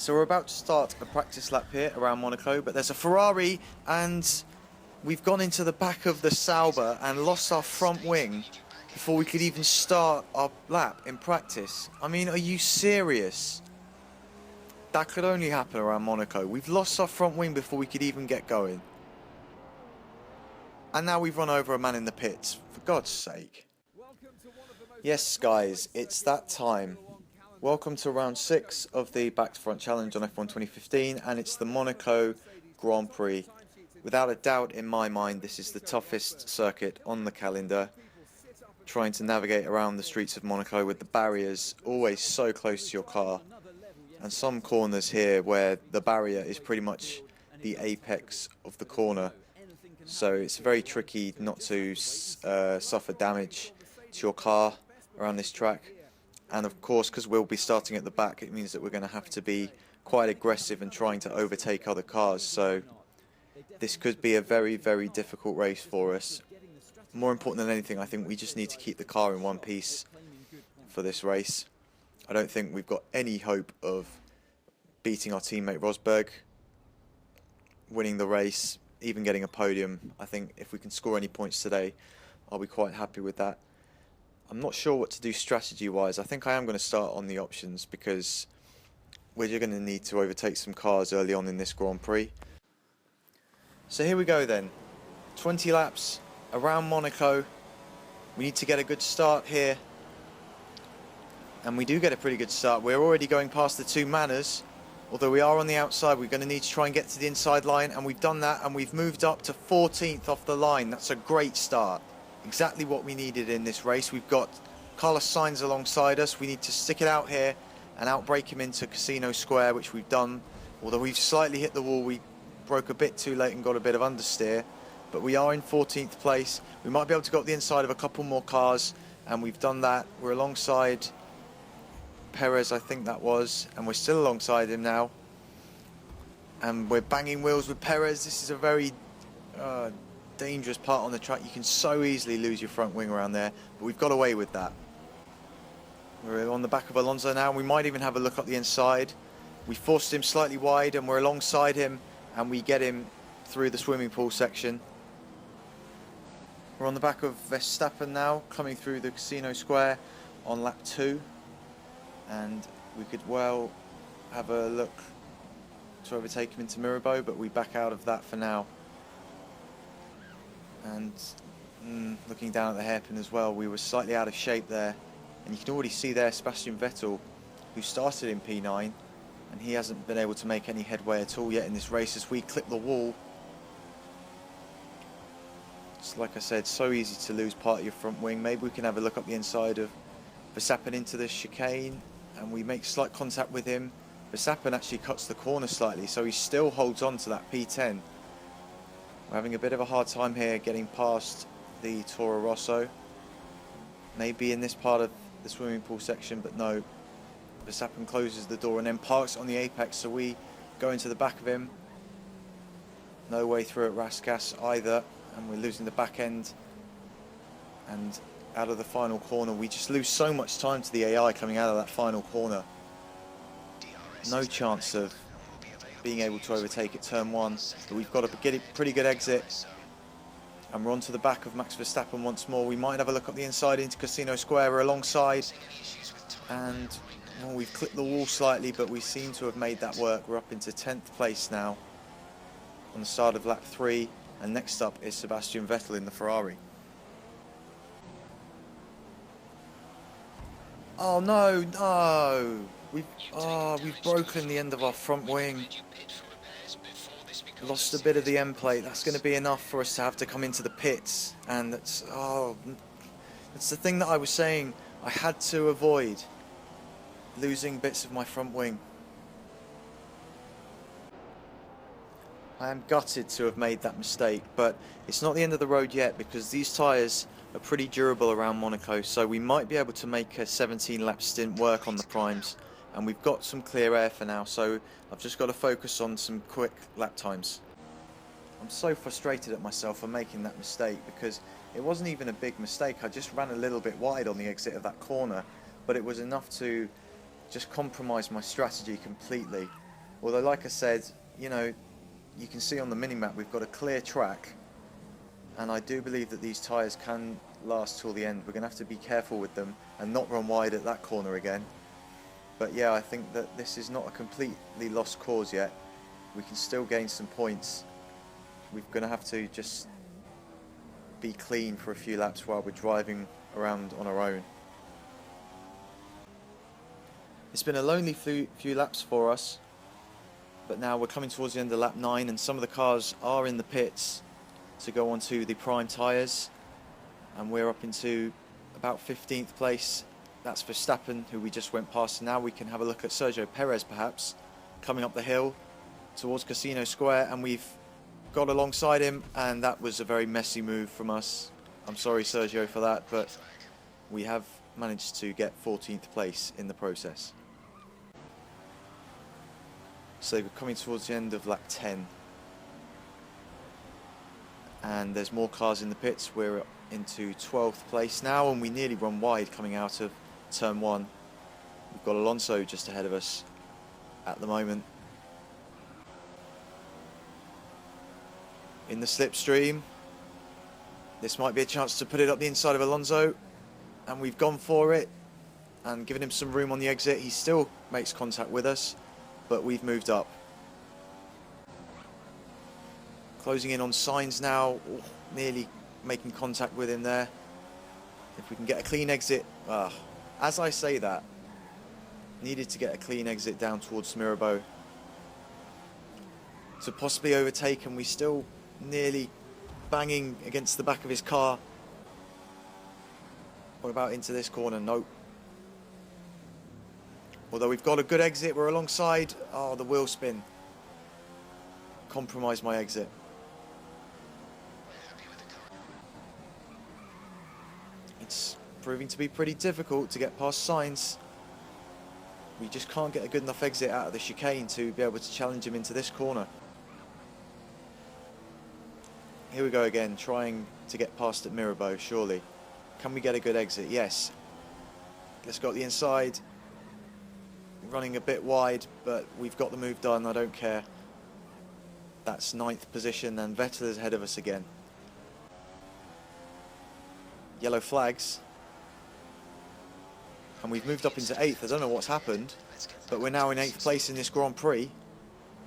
So we're about to start a practice lap here around Monaco, but there's a Ferrari and we've gone into the back of the Sauber and lost our front wing before we could even start our lap in practice. I mean, are you serious? That could only happen around Monaco. We've lost our front wing before we could even get going. And now we've run over a man in the pits, for God's sake. Yes, guys, it's that time. Welcome to round 6 of the Back to Front Challenge on F1 2015, and it's the Monaco Grand Prix. Without a doubt in my mind, this is the toughest circuit on the calendar. Trying to navigate around the streets of Monaco with the barriers always so close to your car. And some corners here where the barrier is pretty much the apex of the corner. So it's very tricky not to suffer damage to your car around this track. And of course, because we'll be starting at the back, it means that we're going to have to be quite aggressive and trying to overtake other cars. So this could be a very, very difficult race for us. More important than anything, I think we just need to keep the car in one piece for this race. I don't think we've got any hope of beating our teammate Rosberg, winning the race, even getting a podium. I think if we can score any points today, I'll be quite happy with that. I'm not sure what to do strategy-wise. I think I am going to start on the options because we're going to need to overtake some cars early on in this Grand Prix. So here we go then. 20 laps around Monaco. We need to get a good start here. And we do get a pretty good start. We're already going past the two Manners. Although we are on the outside, we're going to need to try and get to the inside line. And we've done that, and we've moved up to 14th off the line. That's a great start. Exactly what we needed in this race. We've got Carlos Sainz alongside us. We need to stick it out here and outbrake him into Casino Square, which we've done. Although we've slightly hit the wall, we broke a bit too late and got a bit of understeer. But we are in 14th place. We might be able to go up the inside of a couple more cars, and we've done that. We're alongside Perez, I think that was, and we're still alongside him now. And we're banging wheels with Perez. This is a very dangerous part on the track. You can so easily lose your front wing around there, but we've got away with that. We're on the back of Alonso now. We might even have a look up the inside. We forced him slightly wide and we're alongside him, and we get him through the swimming pool section. We're on the back of Verstappen now, coming through the Casino Square on lap 2, and we could well have a look to overtake him into Mirabeau, but we back out of that for now. And looking down at the hairpin as well, we were slightly out of shape there, and you can already see there Sebastian Vettel, who started in P9, and he hasn't been able to make any headway at all yet in this race as we clip the wall. It's like I said, so easy to lose part of your front wing. Maybe we can have a look up the inside of Verstappen into the chicane, and we make slight contact with him. Verstappen actually cuts the corner slightly, so he still holds on to that P10. We're having a bit of a hard time here getting past the Toro Rosso. Maybe in this part of the swimming pool section, but no. Verstappen closes the door and then parks on the apex, so we go into the back of him. No way through at Raskas either, and we're losing the back end. And out of the final corner, we just lose so much time to the AI coming out of that final corner. No chance of being able to overtake at turn 1, but we've got a pretty good exit, and we're onto the back of Max Verstappen once more. We might have a look up the inside into Casino Square. We're alongside, and well, we've clipped the wall slightly, but we seem to have made that work. We're up into 10th place now on the start of lap 3, and next up is Sebastian Vettel in the Ferrari. Oh no, no! We've broken the end of our front wing. Lost a bit of the end plate. That's going to be enough for us to have to come into the pits. And that's the thing that I was saying. I had to avoid losing bits of my front wing. I am gutted to have made that mistake, but it's not the end of the road yet because these tyres are pretty durable around Monaco, so we might be able to make a 17 lap stint work on the primes. And we've got some clear air for now, so I've just got to focus on some quick lap times. I'm so frustrated at myself for making that mistake because it wasn't even a big mistake. I just ran a little bit wide on the exit of that corner, but it was enough to just compromise my strategy completely. Although, like I said, you know, you can see on the mini-map we've got a clear track, and I do believe that these tyres can last till the end. We're going to have to be careful with them and not run wide at that corner again. But yeah, I think that this is not a completely lost cause yet. We can still gain some points. We're going to have to just be clean for a few laps while we're driving around on our own. It's been a lonely few laps for us, but now we're coming towards the end of lap 9 and some of the cars are in the pits to go onto the prime tyres, and we're up into about 15th place. That's Verstappen, who we just went past. Now we can have a look at Sergio Perez perhaps coming up the hill towards Casino Square, and we've got alongside him, and that was a very messy move from us. I'm sorry, Sergio, for that, but we have managed to get 14th place in the process. So we're coming towards the end of lap 10, and there's more cars in the pits. We're into 12th place now, and we nearly run wide coming out of turn 1. We've got Alonso just ahead of us at the moment. In the slipstream, this might be a chance to put it up the inside of Alonso, and we've gone for it and given him some room on the exit. He still makes contact with us, but we've moved up. Closing in on Sainz now, nearly making contact with him there. If we can get a clean exit, as I say that, needed to get a clean exit down towards Mirabeau to possibly overtake, and we still nearly banging against the back of his car. What about into this corner? Nope. Although we've got a good exit, we're alongside. Oh, the wheel spin compromised my exit. It's proving to be pretty difficult to get past Sainz. We just can't get a good enough exit out of the chicane to be able to challenge him into this corner. Here we go again, trying to get past at Mirabeau, surely. Can we get a good exit? Yes. Let's go at the inside. Running a bit wide, but we've got the move done, I don't care. That's 9th position, and Vettel is ahead of us again. Yellow flags. And we've moved up into 8th. I don't know what's happened, but we're now in 8th place in this Grand Prix.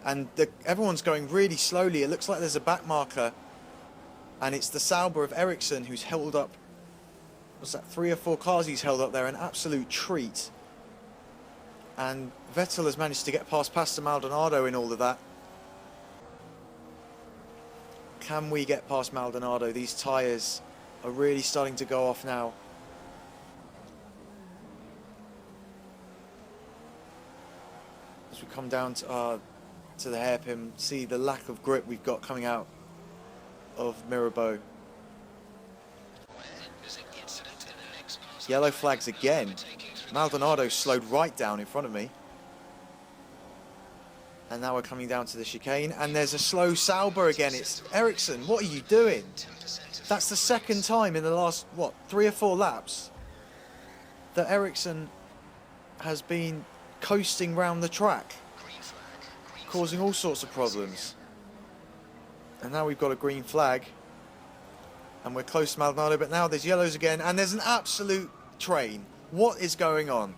And everyone's going really slowly. It looks like there's a back marker, and it's the Sauber of Ericsson who's held up, what's that, 3 or 4 cars he's held up there, an absolute treat. And Vettel has managed to get past Pastor Maldonado in all of that. Can we get past Maldonado? These tyres are really starting to go off now. As we come down to the hairpin, see the lack of grip we've got coming out of Mirabeau. Yellow flags again. Maldonado slowed right down in front of me. And now we're coming down to the chicane, and there's a slow Sauber again. It's Ericsson, what are you doing? That's the second time in the last, 3 or 4 laps that Ericsson has been coasting round the track, causing all sorts of problems. And now we've got a green flag, and we're close to Maldonado, but now there's yellows again, and there's an absolute train. What is going on?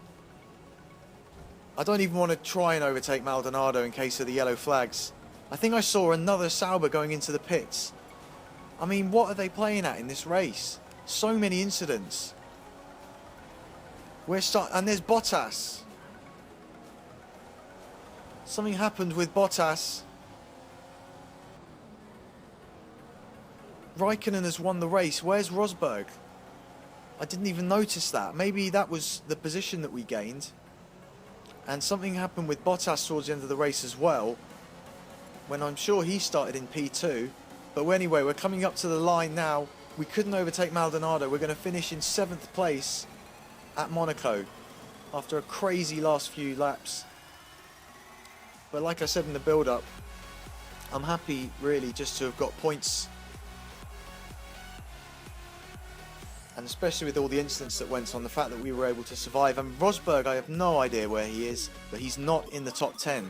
I don't even want to try and overtake Maldonado in case of the yellow flags. I think I saw another Sauber going into the pits. I mean, what are they playing at in this race? So many incidents. And there's Bottas. Something happened with Bottas. Raikkonen has won the race. Where's Rosberg? I didn't even notice that. Maybe that was the position that we gained. And something happened with Bottas towards the end of the race as well, when I'm sure he started in P2. But anyway, we're coming up to the line now. We couldn't overtake Maldonado. We're going to finish in 7th place at Monaco after a crazy last few laps. But like I said in the build-up, I'm happy really just to have got points. And especially with all the incidents that went on, the fact that we were able to survive. And Rosberg, I have no idea where he is, but he's not in the top 10.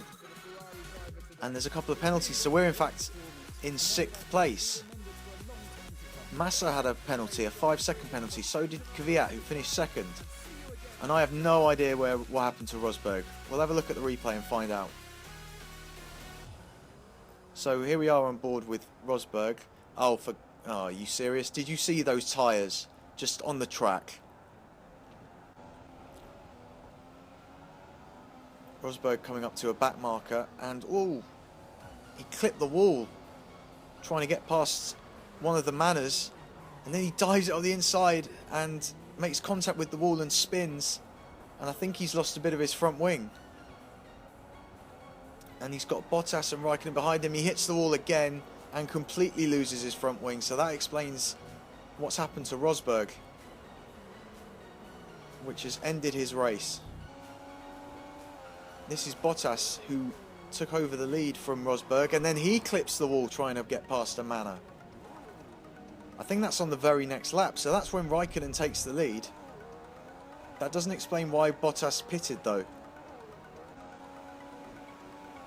and there's a couple of penalties, so we're in fact in 6th place. Massa had a penalty, a 5-second penalty, so did Kvyat, who finished 2nd. And I have no idea what happened to Rosberg. We'll have a look at the replay and find out. So here we are on board with Rosberg. Oh, are you serious? Did you see those tyres just on the track? Rosberg coming up to a back marker, and he clipped the wall trying to get past one of the Manners, and then he dives it on the inside and makes contact with the wall and spins, and I think he's lost a bit of his front wing. And he's got Bottas and Raikkonen behind him. He hits the wall again and completely loses his front wing, so that explains what's happened to Rosberg, which has ended his race. This is Bottas, who took over the lead from Rosberg, and then he clips the wall trying to get past a Manor. I think that's on the very next lap, so that's when Raikkonen takes the lead. That doesn't explain why Bottas pitted though.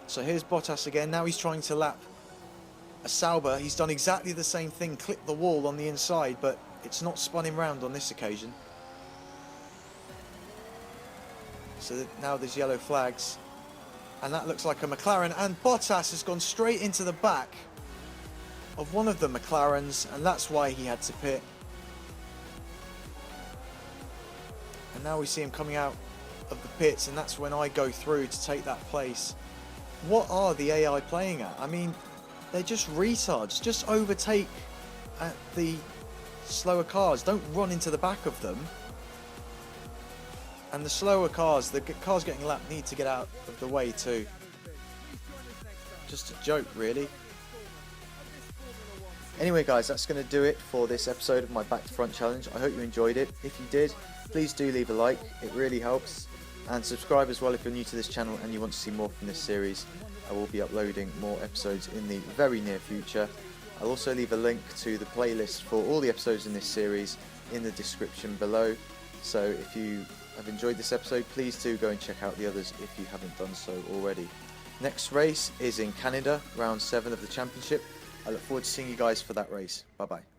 So here's Bottas again. Now he's trying to lap a Sauber. He's done exactly the same thing, clipped the wall on the inside, but it's not spun him round on this occasion. So now there's yellow flags, and that looks like a McLaren, and Bottas has gone straight into the back of one of the McLarens, and that's why he had to pit. And now we see him coming out of the pits, and that's when I go through to take that place. What are the AI playing at? I mean, they're just retards. Just overtake at the slower cars. Don't run into the back of them. And the slower cars, the cars getting lapped, need to get out of the way too. Just a joke, really. Anyway guys, that's going to do it for this episode of my Back to Front challenge. I hope you enjoyed it. If you did, please do leave a like, it really helps. And subscribe as well if you're new to this channel and you want to see more from this series. I will be uploading more episodes in the very near future. I'll also leave a link to the playlist for all the episodes in this series in the description below. So if you have enjoyed this episode, please do go and check out the others if you haven't done so already. Next race is in Canada, round 7 of the championship. I look forward to seeing you guys for that race. Bye bye.